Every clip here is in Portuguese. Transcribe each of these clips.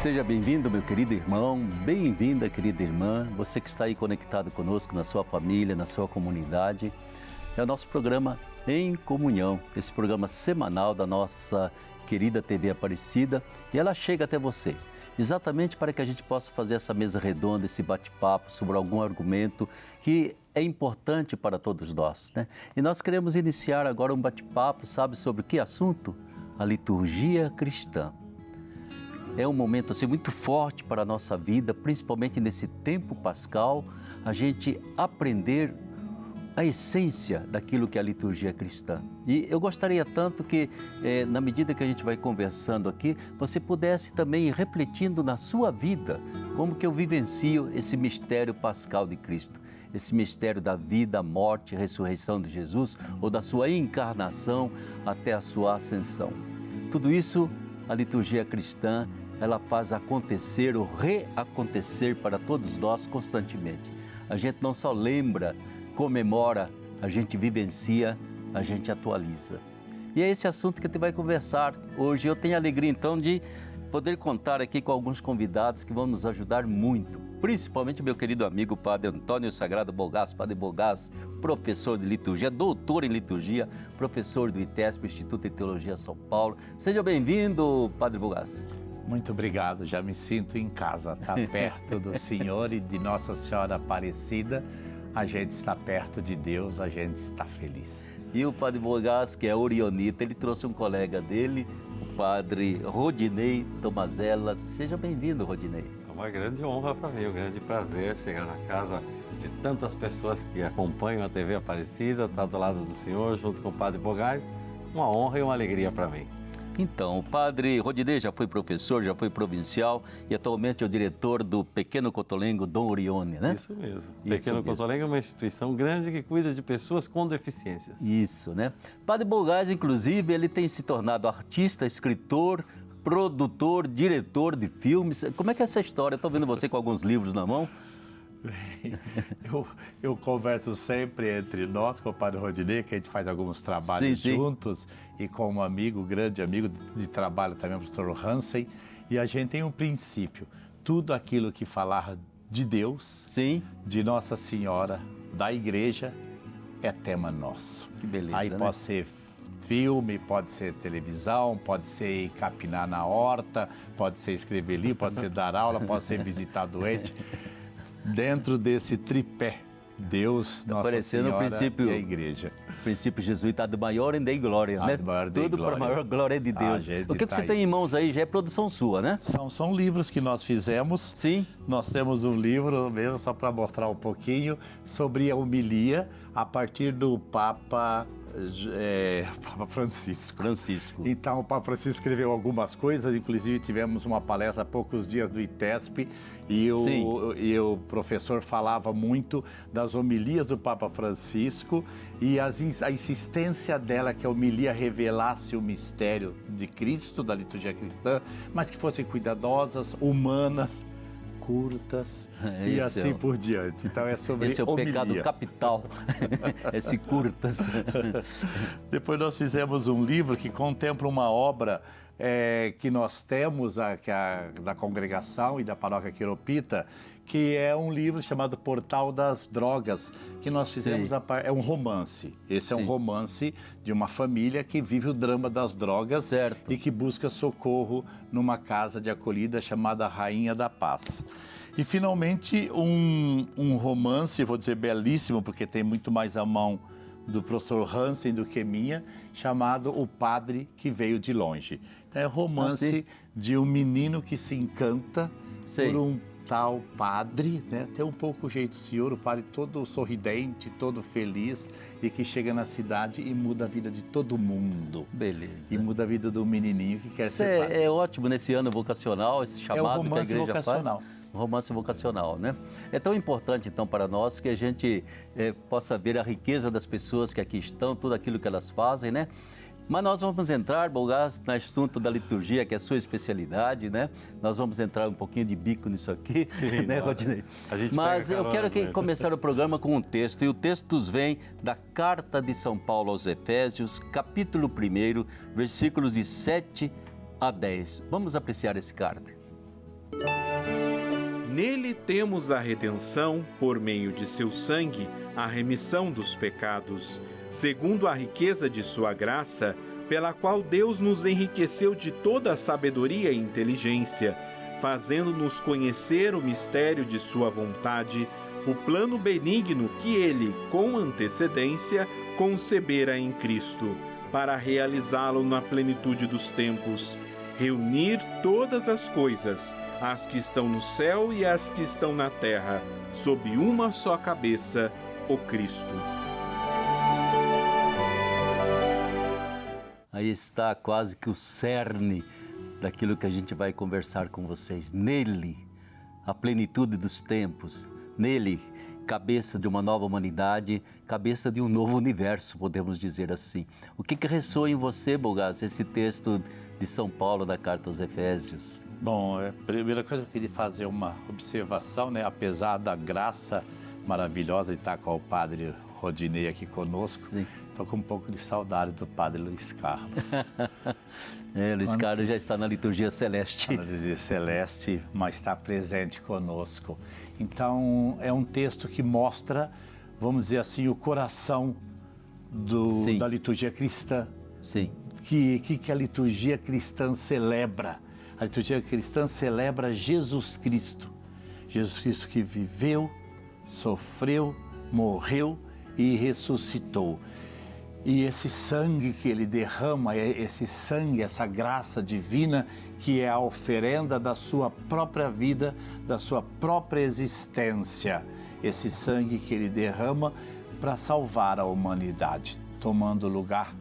Seja bem-vindo, meu querido irmão, bem-vinda, querida irmã, você que está aí conectado conosco na sua família, na sua comunidade. É o nosso programa Em Comunhão, esse programa semanal da nossa querida TV Aparecida, e ela chega até você, exatamente para que a gente possa fazer essa mesa redonda, esse bate-papo sobre algum argumento que é importante para todos nós, né? E nós queremos iniciar agora um bate-papo, sabe sobre que assunto? A liturgia cristã. É um momento assim muito forte para a nossa vida, principalmente nesse tempo pascal, a gente aprender a essência daquilo que é a liturgia cristã. E eu gostaria tanto que, na medida que a gente vai conversando aqui, você pudesse também ir refletindo na sua vida, como que eu vivencio esse mistério pascal de Cristo, esse mistério da vida, morte e ressurreição de Jesus, ou da sua encarnação até a sua ascensão. Tudo isso, a liturgia cristã, ela faz acontecer ou reacontecer para todos nós constantemente. A gente não só lembra, comemora, a gente vivencia, a gente atualiza. E é esse assunto que a gente vai conversar hoje. Eu tenho a alegria então de poder contar aqui com alguns convidados que vão nos ajudar muito, principalmente meu querido amigo Padre Antônio Sagrado Bogás, Padre Bogás, professor de liturgia, doutor em liturgia, professor do ITESP, Instituto de Teologia São Paulo. Seja bem-vindo, Padre Bogás. Muito obrigado, já me sinto em casa, tá perto do Senhor e de Nossa Senhora Aparecida, a gente está perto de Deus, a gente está feliz. E o Padre Bogás, que é orionita, ele trouxe um colega dele, o Padre Rodinei Tomazella. Seja bem-vindo, Rodinei. É uma grande honra para mim, um grande prazer chegar na casa de tantas pessoas que acompanham a TV Aparecida, estar do lado do Senhor, junto com o Padre Bogás. Uma honra e uma alegria para mim. Então, o Padre Rodinei já foi professor, já foi provincial e atualmente é o diretor do Pequeno Cotolengo Dom Orione, né? Isso mesmo. Pequeno Cotolengo é uma instituição grande que cuida de pessoas com deficiências. Isso, né? Padre Bogás, inclusive, ele tem se tornado artista, escritor, produtor, diretor de filmes. Como é que é essa história? Estou vendo você com alguns livros na mão. Eu converso sempre entre nós com o Padre Rodinei, que a gente faz alguns trabalhos juntos, e com um amigo, grande amigo de trabalho também, o professor Hansen, e a gente tem um princípio: tudo aquilo que falar de Deus, de Nossa Senhora, da igreja, é tema nosso. Que beleza, aí, né? Pode ser filme, pode ser televisão, pode ser ir capinar na horta, pode ser escrever livro, pode ser dar aula, pode ser visitar doente. Dentro desse tripé, Deus, Nossa Senhora e a Igreja. O princípio jesuíta de maior e de glória, né? Tudo para a maior glória de Deus. O que você tem em mãos aí já é produção sua, né? São livros que nós fizemos. Sim. Nós temos um livro, mesmo só para mostrar um pouquinho, sobre a homilia a partir do Papa Francisco. Então, o Papa Francisco escreveu algumas coisas, inclusive tivemos uma palestra há poucos dias do ITESP e o professor falava muito das homilias do Papa Francisco e a insistência dela que a homilia revelasse o mistério de Cristo, da liturgia cristã, mas que fossem cuidadosas, humanas, curtas e assim por diante. Então é sobre esse é o homilia. Pecado capital, esse curtas. Depois nós fizemos um livro que contempla uma obra que nós temos da congregação e da paróquia Quiropita, que é um livro chamado Portal das Drogas, que nós fizemos, é um romance. Esse é um romance de uma família que vive o drama das drogas e que busca socorro numa casa de acolhida chamada Rainha da Paz. E finalmente um romance, vou dizer belíssimo, porque tem muito mais a mão do professor Hansen do que minha, chamado O Padre que Veio de Longe. Então é romance de um menino que se encanta por um tal padre, né? Tem um pouco o jeito do senhor, o padre todo sorridente, todo feliz, e que chega na cidade e muda a vida de todo mundo. Beleza. E muda a vida do menininho que quer ser padre. É ótimo nesse ano vocacional, esse chamado que a igreja vocacional. faz. Romance vocacional, né? É tão importante, então, para nós que a gente possa ver a riqueza das pessoas que aqui estão, tudo aquilo que elas fazem, né? Mas nós vamos entrar, Bogás, no assunto da liturgia, que é a sua especialidade, né? Nós vamos entrar um pouquinho de bico nisso aqui, né, Rodinei? Mas eu quero começar o programa com um texto, e o texto nos vem da Carta de São Paulo aos Efésios, capítulo 1, versículos de 7 a 10. Vamos apreciar esse carta. Nele temos a redenção, por meio de seu sangue, a remissão dos pecados, segundo a riqueza de sua graça, pela qual Deus nos enriqueceu de toda a sabedoria e inteligência, fazendo-nos conhecer o mistério de sua vontade, o plano benigno que ele, com antecedência, concebera em Cristo, para realizá-lo na plenitude dos tempos, reunir todas as coisas, as que estão no céu e as que estão na terra, sob uma só cabeça, o Cristo. Aí está quase que o cerne daquilo que a gente vai conversar com vocês. Nele, a plenitude dos tempos. Nele, cabeça de uma nova humanidade, cabeça de um novo universo, podemos dizer assim. O que ressoa em você, Bogás, esse texto de São Paulo da Carta aos Efésios? Bom, a primeira coisa que eu queria fazer uma observação, né? Apesar da graça maravilhosa de estar com o Padre Rodinei aqui conosco, estou com um pouco de saudade do Padre Luiz Carlos. Luiz Carlos já está na liturgia celeste. Na liturgia celeste, mas está presente conosco. Então, é um texto que mostra, vamos dizer assim, o coração da liturgia cristã. Sim. Que a liturgia cristã celebra. A liturgia cristã celebra Jesus Cristo. Jesus Cristo que viveu, sofreu, morreu e ressuscitou. E esse sangue que ele derrama, esse sangue, essa graça divina, que é a oferenda da sua própria vida, da sua própria existência. Esse sangue que ele derrama para salvar a humanidade, tomando o lugar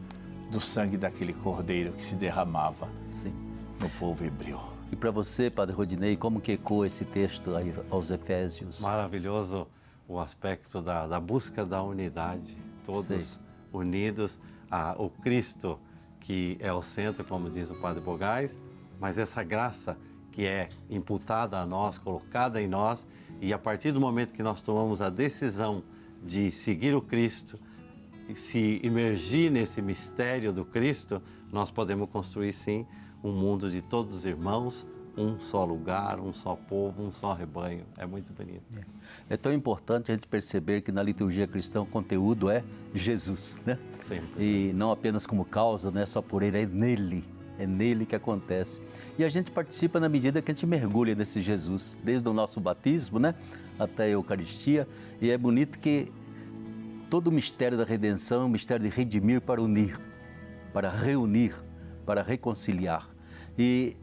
do sangue daquele cordeiro que se derramava no povo hebreu. E para você, Padre Rodinei, como que ecoa esse texto aí aos Efésios? Maravilhoso o aspecto da busca da unidade, todos unidos ao Cristo, que é o centro, como diz o Padre Bogás, mas essa graça que é imputada a nós, colocada em nós, e a partir do momento que nós tomamos a decisão de seguir o Cristo, se imergir nesse mistério do Cristo, nós podemos construir sim um mundo de todos os irmãos, um só lugar, um só povo, um só rebanho. É muito bonito. É tão importante a gente perceber que na liturgia cristã o conteúdo é Jesus, né? Sempre. E não apenas como causa, não é só por ele, é nele que acontece. E a gente participa na medida que a gente mergulha nesse Jesus, desde o nosso batismo, né, até a Eucaristia. E é bonito que todo o mistério da redenção é um mistério de redimir para unir, para reunir, para reconciliar. E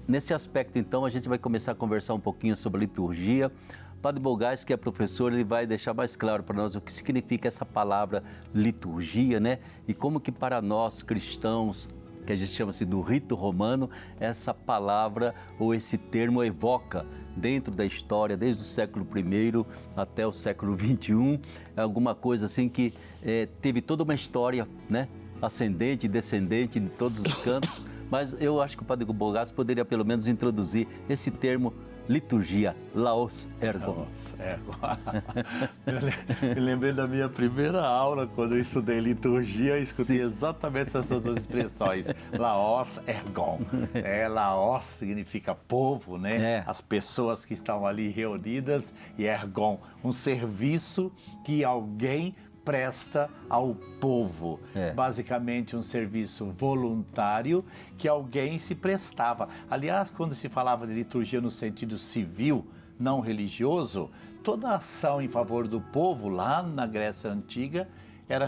nesse aspecto, então, a gente vai começar a conversar um pouquinho sobre a liturgia. Padre Bogás, que é professor, ele vai deixar mais claro para nós o que significa essa palavra liturgia, né? E como que para nós cristãos, que a gente chama assim do rito romano, essa palavra ou esse termo evoca dentro da história, desde o século I até o século XXI, alguma coisa assim que teve toda uma história, né? Ascendente e descendente de todos os cantos, mas eu acho que o Padre Bogás poderia pelo menos introduzir esse termo liturgia, laos ergon. Me lembrei da minha primeira aula, quando eu estudei liturgia, eu escutei exatamente essas duas expressões, laos ergon. Laos significa povo, né? As pessoas que estão ali reunidas, e ergon, um serviço que alguém presta ao povo. Basicamente um serviço voluntário que alguém se prestava. Aliás, quando se falava de liturgia no sentido civil, não religioso, toda ação em favor do povo lá na Grécia Antiga era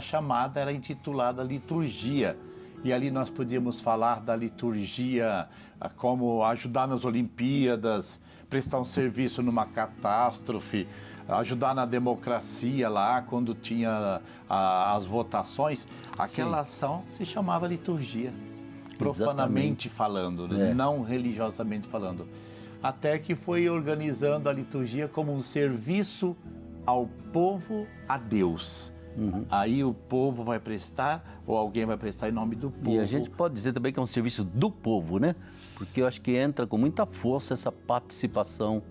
intitulada liturgia. E ali nós podíamos falar da liturgia como ajudar nas Olimpíadas, prestar um serviço numa catástrofe, ajudar na democracia lá, quando tinha as votações. Aquela ação se chamava liturgia, profanamente falando, não religiosamente falando. Até que foi organizando a liturgia como um serviço ao povo, a Deus. Aí o povo vai prestar, ou alguém vai prestar em nome do povo. E a gente pode dizer também que é um serviço do povo, né? Porque eu acho que entra com muita força essa participação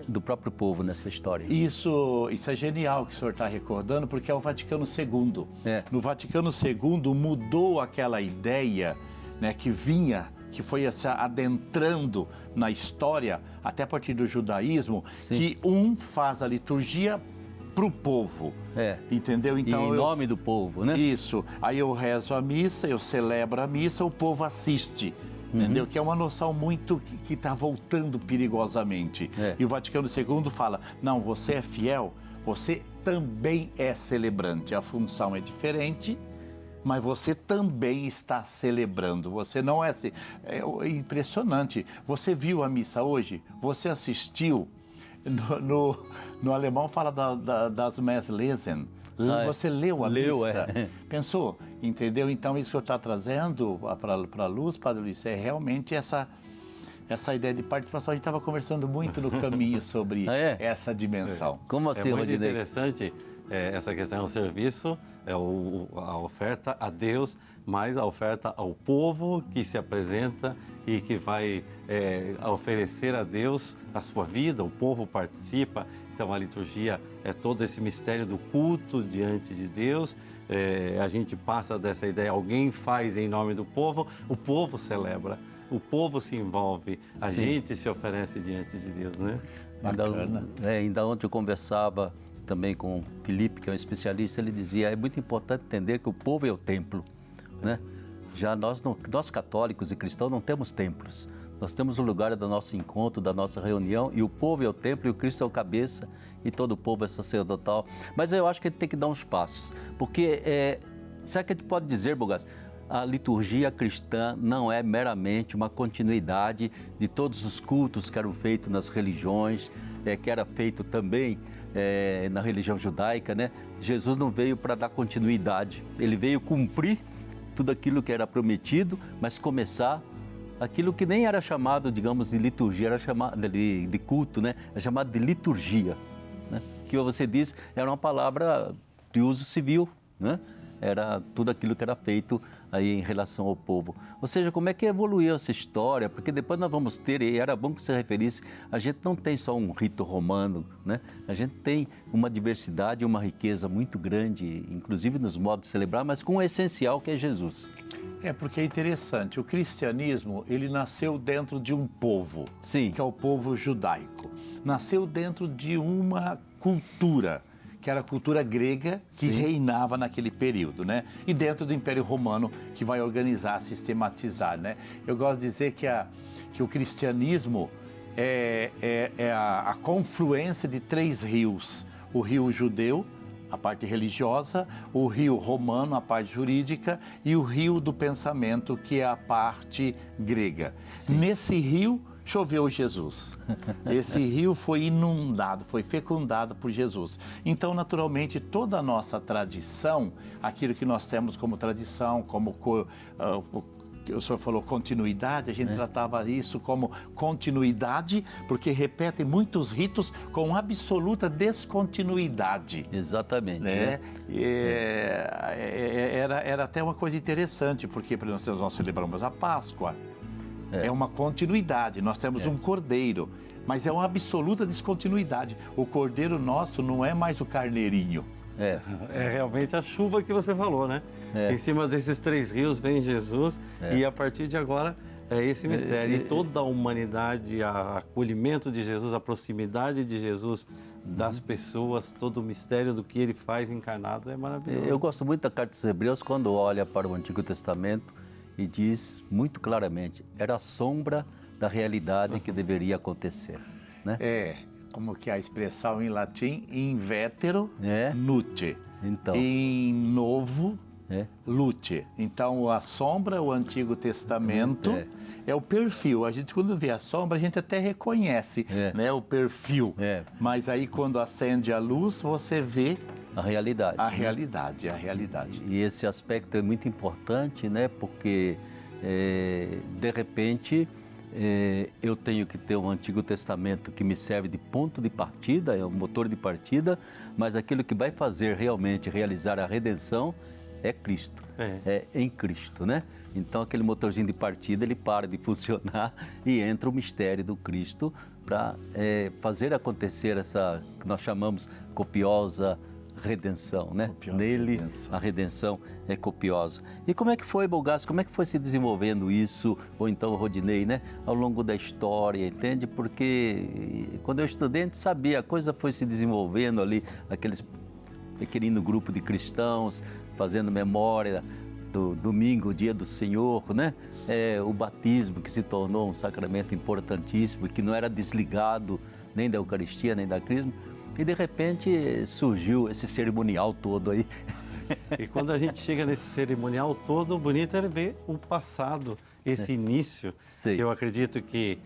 do próprio povo nessa história. Isso é genial que o senhor está recordando, porque é o Vaticano II. No Vaticano II mudou aquela ideia, né, que vinha que foi se adentrando na história, até a partir do judaísmo, que um faz a liturgia para o povo. Entendeu? Então, em nome do povo, né? Isso. Aí eu rezo a missa, eu celebro a missa, o povo assiste. Entendeu? Que é uma noção muito que está voltando perigosamente. E o Vaticano II fala, não, você é fiel, você também é celebrante. A função é diferente, mas você também está celebrando. Você não é assim. É impressionante. Você viu a missa hoje? Você assistiu? No alemão fala das Messlesen. Você leu a missa? Pensou? Entendeu? Então, isso que eu estou trazendo para a luz, Padre Luiz, é realmente essa ideia de participação. A gente estava conversando muito no caminho sobre essa dimensão. Como assim, muito interessante essa questão do serviço, a oferta a Deus, mas a oferta ao povo que se apresenta e que vai oferecer a Deus a sua vida, o povo participa. Então, a liturgia é todo esse mistério do culto diante de Deus. A gente passa dessa ideia, alguém faz em nome do povo, o povo celebra, o povo se envolve, a gente se oferece diante de Deus, né? Bacana. Ainda ontem eu conversava também com o Felipe, que é um especialista, ele dizia, é muito importante entender que o povo é o templo, né? Já nós católicos e cristãos não temos templos. Nós temos o lugar do nosso encontro, da nossa reunião, e o povo é o templo, e o Cristo é o cabeça, e todo o povo é sacerdotal. Mas eu acho que a gente tem que dar uns passos, porque, sabe o que a gente pode dizer, Bogás? A liturgia cristã não é meramente uma continuidade de todos os cultos que eram feitos nas religiões, que era feito também na religião judaica, né? Jesus não veio para dar continuidade, ele veio cumprir tudo aquilo que era prometido, mas começar aquilo que nem era chamado, digamos, de liturgia, era chamado de culto, né? Era chamado de liturgia, né? Que você diz, era uma palavra de uso civil, né? Era tudo aquilo que era feito aí em relação ao povo. Ou seja, como é que evoluiu essa história? Porque depois nós vamos ter, e era bom que você referisse, a gente não tem só um rito romano, né? A gente tem uma diversidade, uma riqueza muito grande, inclusive nos modos de celebrar, mas com o essencial que é Jesus. Porque é interessante, o cristianismo, ele nasceu dentro de um povo, Sim. que é o povo judaico. Nasceu dentro de uma cultura, que era a cultura grega, que reinava naquele período, né? E dentro do Império Romano, que vai organizar, sistematizar, né? Eu gosto de dizer que o cristianismo é a confluência de 3 rios. O rio judeu, a parte religiosa, o rio romano, a parte jurídica, e o rio do pensamento, que é a parte grega. Nesse rio choveu Jesus. Esse rio foi inundado, foi fecundado por Jesus. Então, naturalmente, toda a nossa tradição, aquilo que nós temos como tradição, como o senhor falou continuidade, a gente tratava isso como continuidade, porque repetem muitos ritos com absoluta descontinuidade. Exatamente. Né? Era até uma coisa interessante, porque por exemplo, nós celebramos a Páscoa, é uma continuidade, nós temos um cordeiro, mas é uma absoluta descontinuidade. O cordeiro nosso não é mais o carneirinho. É realmente a chuva que você falou, né? Em cima desses 3 rios vem Jesus e a partir de agora é esse mistério. E toda a humanidade, o acolhimento de Jesus, a proximidade de Jesus das pessoas, todo o mistério do que ele faz encarnado é maravilhoso. Eu gosto muito da Carta dos Hebreus quando olha para o Antigo Testamento e diz muito claramente, era a sombra da realidade que deveria acontecer, né? Como que é a expressão em latim, in vetero nuce, Então. em novo lute. Então, a sombra, o Antigo Testamento, é o perfil. A gente, quando vê a sombra, a gente até reconhece né, o perfil. Mas aí, quando acende a luz, você vê a realidade. A realidade, a realidade. E esse aspecto é muito importante, né? Porque, de repente, eu tenho que ter um Antigo Testamento que me serve de ponto de partida, é um motor de partida, mas aquilo que vai fazer realmente realizar a redenção é Cristo, é em Cristo, né? Então, aquele motorzinho de partida, ele para de funcionar e entra o mistério do Cristo para fazer acontecer essa, que nós chamamos copiosa redenção, né? Copiosa Nele redenção. a redenção é copiosa. E como é que foi, Bolgasco? Como é que foi se desenvolvendo isso, ou então o Rodinei, né? Ao longo da história, entende? Porque quando eu estudei, a gente sabia, a coisa foi se desenvolvendo ali, aqueles pequenino grupo de cristãos fazendo memória do domingo, dia do Senhor, né? O batismo, que se tornou um sacramento importantíssimo, que não era desligado nem da Eucaristia, nem da Crisma. E de repente surgiu esse cerimonial todo aí. E quando a gente chega nesse cerimonial todo, o bonito é ver o passado, esse início, Sei. que eu acredito que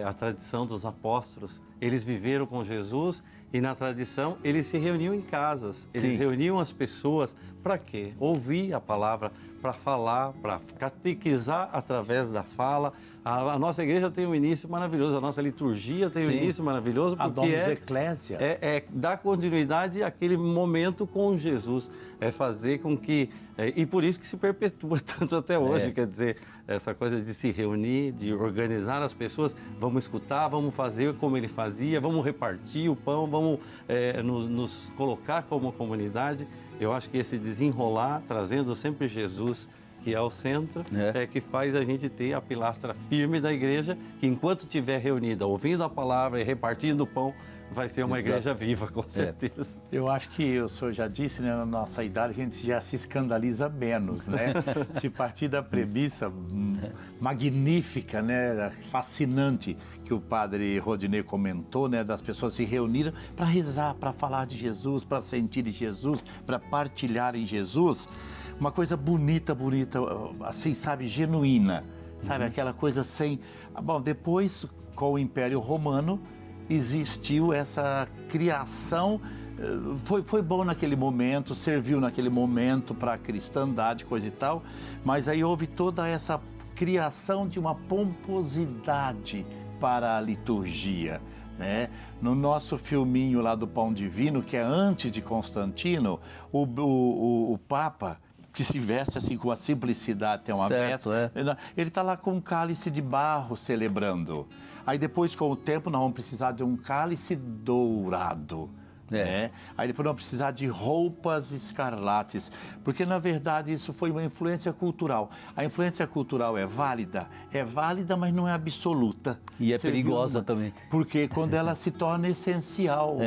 a tradição dos apóstolos, eles viveram com Jesus e na tradição eles se reuniam em casas, eles Sim. reuniam as pessoas para quê? Ouvir a palavra, para falar, para catequizar através da fala. A nossa igreja tem um início maravilhoso, a nossa liturgia tem um Sim. início maravilhoso, A porque Domus Ecclesia. é dar continuidade àquele momento com Jesus, é fazer com que... e por isso que se perpetua tanto até hoje, quer dizer, essa coisa de se reunir, de organizar as pessoas, vamos escutar, vamos fazer como ele fazia, vamos repartir o pão, vamos nos colocar como comunidade. Eu acho que esse desenrolar, trazendo sempre Jesus, que é o centro, é que faz a gente ter a pilastra firme da igreja, que enquanto estiver reunida, ouvindo a palavra e repartindo o pão, vai ser uma Exato. igreja viva, com certeza. Eu acho que o senhor já disse, né, na nossa idade, a gente já se escandaliza menos, né? Se partir da premissa magnífica, né, fascinante, que o padre Rodinei comentou, né, das pessoas se reunirem para rezar, para falar de Jesus, para sentir de Jesus, para partilhar em Jesus. Uma coisa bonita, assim, sabe, genuína, sabe, aquela coisa sem... Bom, depois, com o Império Romano, existiu essa criação, foi bom naquele momento, serviu naquele momento para a cristandade, coisa e tal, mas aí houve toda essa criação de uma pomposidade para a liturgia, né? No nosso filminho lá do Pão Divino, que é antes de Constantino, o Papa, que se veste assim com a simplicidade, tem uma veste, ele está lá com um cálice de barro celebrando. Aí depois, com o tempo, nós vamos precisar de um cálice dourado. Né? Aí depois nós vamos precisar de roupas escarlates, porque na verdade isso foi uma influência cultural. A influência cultural é válida, mas não é absoluta. E é Serviu perigosa também. Porque quando ela se torna essencial,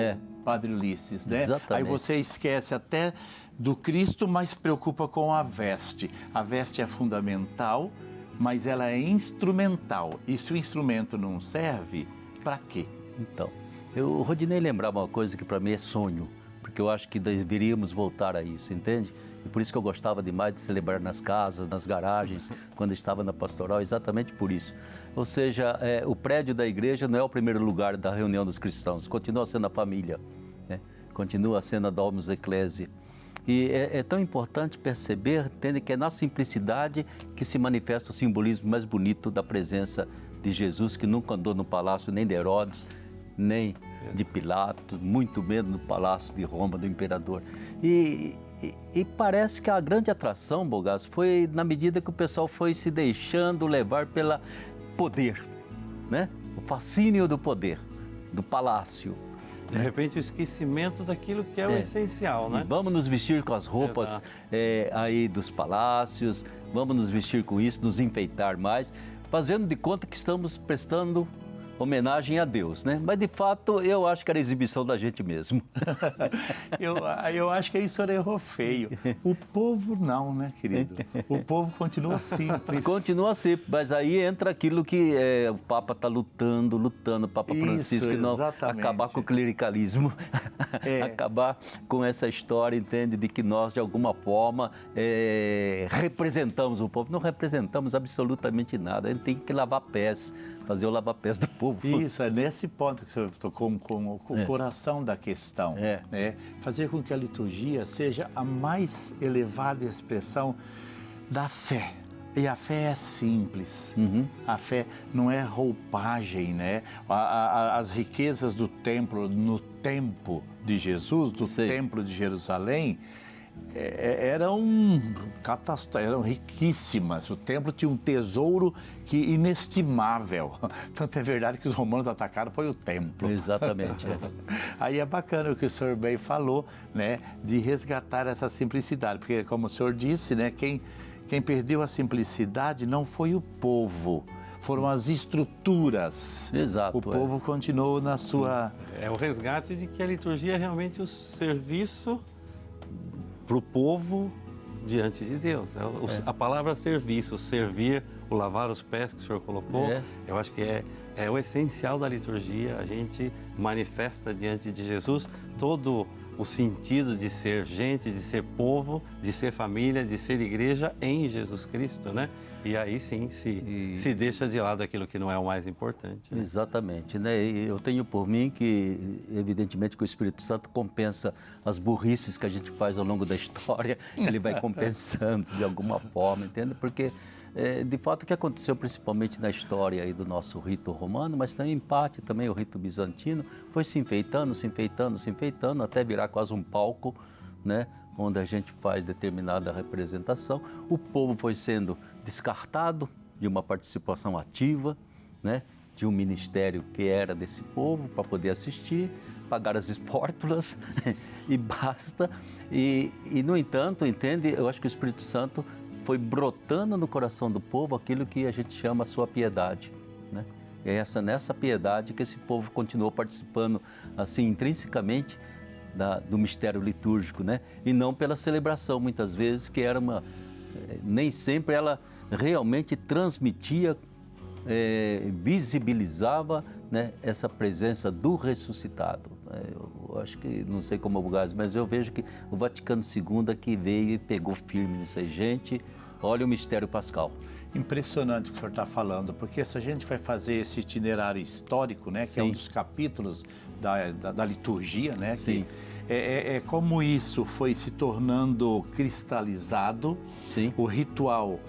Padre Ulisses, né? Exatamente. Aí você esquece até do Cristo, mas preocupa com a veste. A veste é fundamental, mas ela é instrumental. E se o instrumento não serve, para quê? Então, o Rodinei lembrava uma coisa que para mim é sonho, porque eu acho que deveríamos voltar a isso, entende? E por isso que eu gostava demais de celebrar nas casas, nas garagens, quando estava na pastoral, exatamente por isso. Ou seja, o prédio da igreja não é o primeiro lugar da reunião dos cristãos, continua sendo a família, né? Continua sendo a Domus Ecclesia. E é tão importante perceber, entende, que é na simplicidade que se manifesta o simbolismo mais bonito da presença de Jesus, que nunca andou no palácio nem de Herodes, nem de Pilatos, muito menos no palácio de Roma, do imperador. E parece que a grande atração, Bolgasco, foi na medida que o pessoal foi se deixando levar pelo poder, né? O fascínio do poder, do palácio. De repente, o esquecimento daquilo que é o essencial, né? E vamos nos vestir com as roupas aí dos palácios, vamos nos vestir com isso, nos enfeitar mais, fazendo de conta que estamos prestando homenagem a Deus, né? Mas, de fato, eu acho que era exibição da gente mesmo. Eu acho que isso errou feio. O povo não, né, querido? O povo continua simples. Continua simples, mas aí entra aquilo que o Papa está lutando, o Papa Francisco, que não acabar com o clericalismo, acabar com essa história, entende, de que nós, de alguma forma, representamos o povo. Não representamos absolutamente nada, a gente tem que lavar pés, fazer o lava-pés do povo. Isso, é nesse ponto que você tocou com o coração da questão. Né? Fazer com que a liturgia seja a mais elevada expressão da fé. E a fé é simples. A fé não é roupagem, né? As riquezas do templo, no tempo de Jesus, do templo de Jerusalém, eram riquíssimas. O templo tinha um tesouro inestimável. Tanto é verdade que os romanos atacaram foi o templo. Exatamente. Aí é bacana o que o senhor bem falou, né, de resgatar essa simplicidade, porque como o senhor disse, né, quem perdeu a simplicidade não foi o povo, foram as estruturas. Exato. O povo continuou na sua... É o resgate de que a liturgia é realmente o serviço para o povo diante de Deus. A palavra serviço, servir, o lavar os pés que o senhor colocou, eu acho que é o essencial da liturgia. A gente manifesta diante de Jesus todo o sentido de ser gente, de ser povo, de ser família, de ser igreja em Jesus Cristo, né? E aí sim se deixa de lado aquilo que não é o mais importante. Né? Exatamente, né? E eu tenho por mim que, evidentemente, que o Espírito Santo compensa as burrices que a gente faz ao longo da história, ele vai compensando de alguma forma, entende? Porque, de fato, o que aconteceu principalmente na história aí do nosso rito romano, mas também em parte também o rito bizantino, foi se enfeitando, até virar quase um palco, né? Onde a gente faz determinada representação. O povo foi sendo descartado de uma participação ativa, né? De um ministério que era desse povo para poder assistir, pagar as espórtulas e basta. E, no entanto, entende, eu acho que o Espírito Santo foi brotando no coração do povo aquilo que a gente chama a sua piedade, né? E é nessa piedade que esse povo continuou participando assim intrinsecamente do mistério litúrgico, né? E não pela celebração, muitas vezes, que era nem sempre ela realmente transmitia, visibilizava, né, essa presença do ressuscitado. Eu acho que, não sei como é o Bugazzi, mas eu vejo que o Vaticano II aqui veio e pegou firme nisso aí. Gente, olha o mistério pascal. Impressionante o que o senhor está falando, porque se a gente vai fazer esse itinerário histórico, né, que é um dos capítulos da liturgia, né, que como isso foi se tornando cristalizado, o ritual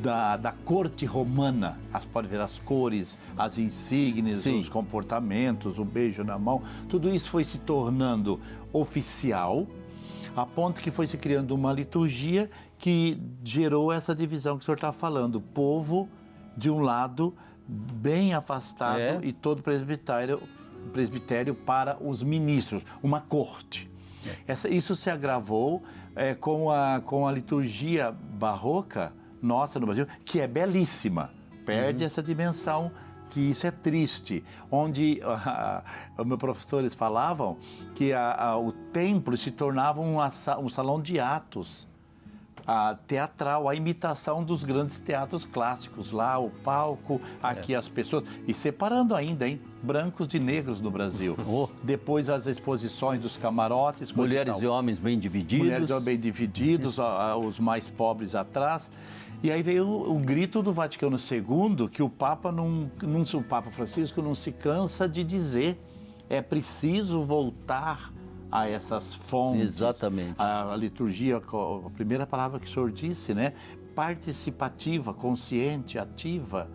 da corte romana, pode ver as cores, as insígnias, os comportamentos, o beijo na mão, tudo isso foi se tornando oficial, a ponto que foi se criando uma liturgia que gerou essa divisão que o senhor está falando. O povo, de um lado, bem afastado, e todo presbitério para os ministros, uma corte. Isso se agravou com a liturgia barroca nossa no Brasil, que é belíssima, perde essa dimensão, que isso é triste, onde os meus professores falavam que o templo se tornava um salão de atos teatral, a imitação dos grandes teatros clássicos, lá o palco, aqui as pessoas, e separando ainda, brancos de negros no Brasil. Depois as exposições dos camarotes. Mulheres e homens bem divididos. Mulheres e homens bem divididos, os mais pobres atrás. E aí veio o grito do Vaticano II, que o Papa o Papa Francisco não se cansa de dizer, é preciso voltar a essas fontes. Exatamente. A liturgia, a primeira palavra que o senhor disse, né? Participativa, consciente, ativa,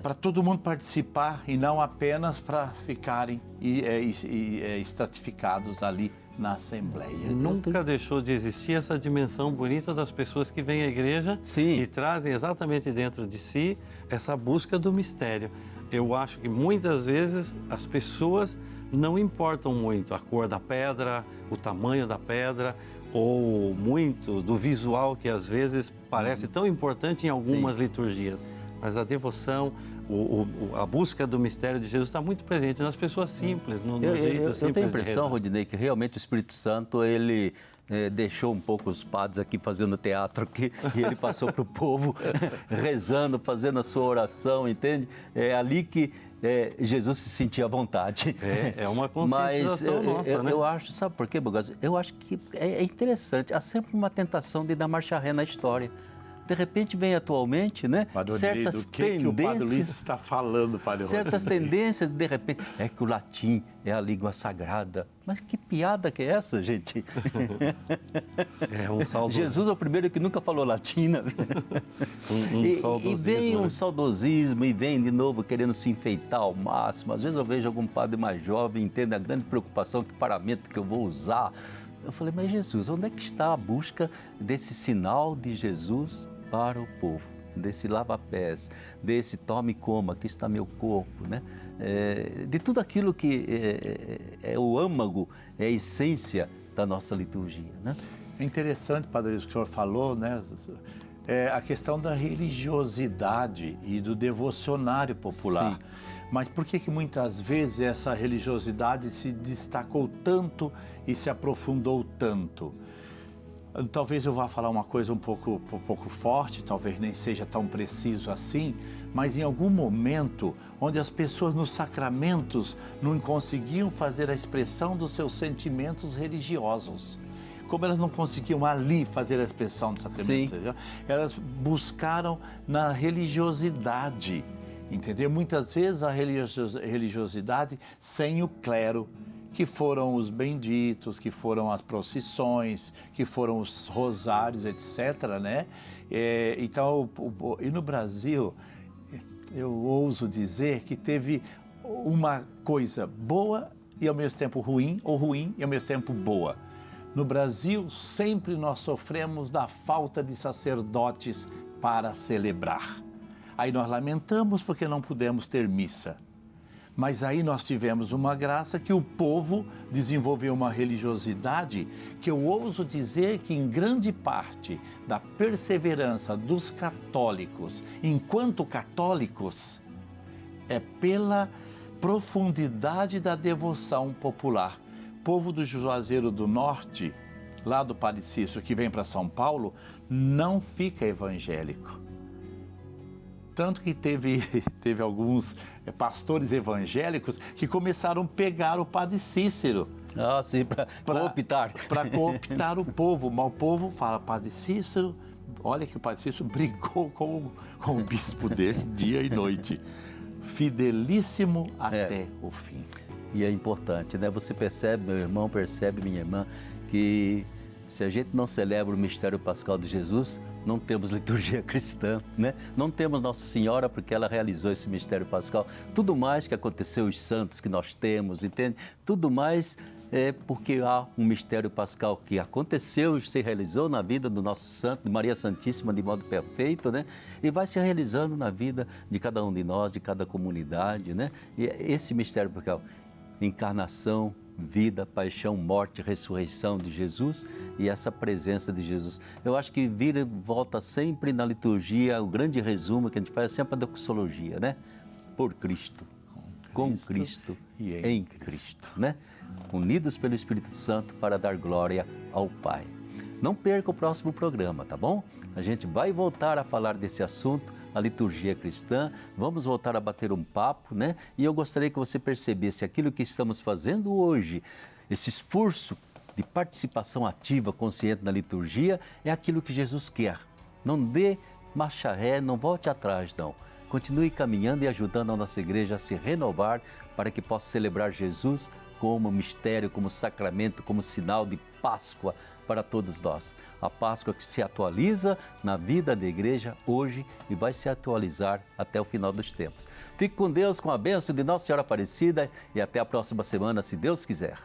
para todo mundo participar e não apenas para ficarem estratificados ali na Assembleia. Nunca deixou de existir essa dimensão bonita das pessoas que vêm à igreja e trazem exatamente dentro de si essa busca do mistério. Eu acho que muitas vezes as pessoas não importam muito a cor da pedra, o tamanho da pedra, ou muito do visual que às vezes parece tão importante em algumas liturgias. Mas a devoção, a busca do mistério de Jesus está muito presente nas pessoas simples, no jeito simples. Eu tenho a impressão, Rodinei, que realmente o Espírito Santo, ele deixou um pouco os padres aqui fazendo teatro aqui, e ele passou para o povo rezando, fazendo a sua oração, entende? É ali que Jesus se sentia à vontade. É uma conscientização nossa, né? Eu acho, sabe por quê, Bugazzi? Eu acho que é interessante, há sempre uma tentação de dar marcha ré na história. De repente vem atualmente, né? Certas tendências. Que o Padre Luiz está falando, Padre Rodrigo? Certas tendências, de repente, é que o latim é a língua sagrada. Mas que piada que é essa, gente? É um saudosismo. Jesus é o primeiro que nunca falou latim. E vem um saudosismo, e vem de novo querendo se enfeitar ao máximo. Às vezes eu vejo algum padre mais jovem, entende a grande preocupação, que paramento que eu vou usar, Eu falei, mas Jesus, onde é que está a busca desse sinal de Jesus para o povo? Desse lava-pés, desse tome e coma, aqui está meu corpo, né? De tudo aquilo que é o âmago, é a essência da nossa liturgia, né? É interessante, Padre, isso que o senhor falou, né? A questão da religiosidade e do devocionário popular. Sim. Mas por que muitas vezes essa religiosidade se destacou tanto e se aprofundou tanto? Talvez eu vá falar uma coisa um pouco forte, talvez nem seja tão preciso assim, mas em algum momento onde as pessoas nos sacramentos não conseguiam fazer a expressão dos seus sentimentos religiosos. Como elas não conseguiam ali fazer a expressão dos sacramentos religiosos, elas buscaram na religiosidade, entendeu? Muitas vezes a religiosidade sem o clero, que foram os benditos, que foram as procissões, que foram os rosários, etc., né? Então, e no Brasil, eu ouso dizer que teve uma coisa boa e ao mesmo tempo ruim, ou ruim e ao mesmo tempo boa. No Brasil, sempre nós sofremos da falta de sacerdotes para celebrar. Aí nós lamentamos porque não pudemos ter missa. Mas aí nós tivemos uma graça que o povo desenvolveu uma religiosidade que eu ouso dizer que em grande parte da perseverança dos católicos, enquanto católicos, é pela profundidade da devoção popular. O povo do Juazeiro do Norte, lá do Padre Cícero, que vem para São Paulo, não fica evangélico. Tanto que teve alguns pastores evangélicos que começaram a pegar o Padre Cícero. Ah, sim, para cooptar. Para cooptar o povo. Mas o povo fala, Padre Cícero, olha que o Padre Cícero brigou com o bispo dele dia e noite. Fidelíssimo até o fim. E é importante, né? Você percebe, meu irmão, percebe, minha irmã, que se a gente não celebra o mistério pascal de Jesus, não temos liturgia cristã, né? Não temos Nossa Senhora porque ela realizou esse mistério pascal. Tudo mais que aconteceu, os santos que nós temos, entende? Tudo mais é porque há um mistério pascal que aconteceu e se realizou na vida do nosso santo, de Maria Santíssima, de modo perfeito, né? E vai se realizando na vida de cada um de nós, de cada comunidade, né? E esse mistério pascal, encarnação, vida, paixão, morte, ressurreição de Jesus e essa presença de Jesus. Eu acho que vira e volta sempre na liturgia, o grande resumo que a gente faz é sempre a doxologia, né? Por Cristo, com Cristo e em Cristo, né? Unidos pelo Espírito Santo para dar glória ao Pai. Não perca o próximo programa, tá bom? A gente vai voltar a falar desse assunto, a liturgia cristã, vamos voltar a bater um papo, né? E eu gostaria que você percebesse aquilo que estamos fazendo hoje, esse esforço de participação ativa, consciente na liturgia, é aquilo que Jesus quer. Não dê marcha ré, não volte atrás, não. Continue caminhando e ajudando a nossa igreja a se renovar para que possa celebrar Jesus como mistério, como sacramento, como sinal de Páscoa para todos nós. A Páscoa que se atualiza na vida da igreja hoje e vai se atualizar até o final dos tempos. Fique com Deus, com a bênção de Nossa Senhora Aparecida e até a próxima semana, se Deus quiser.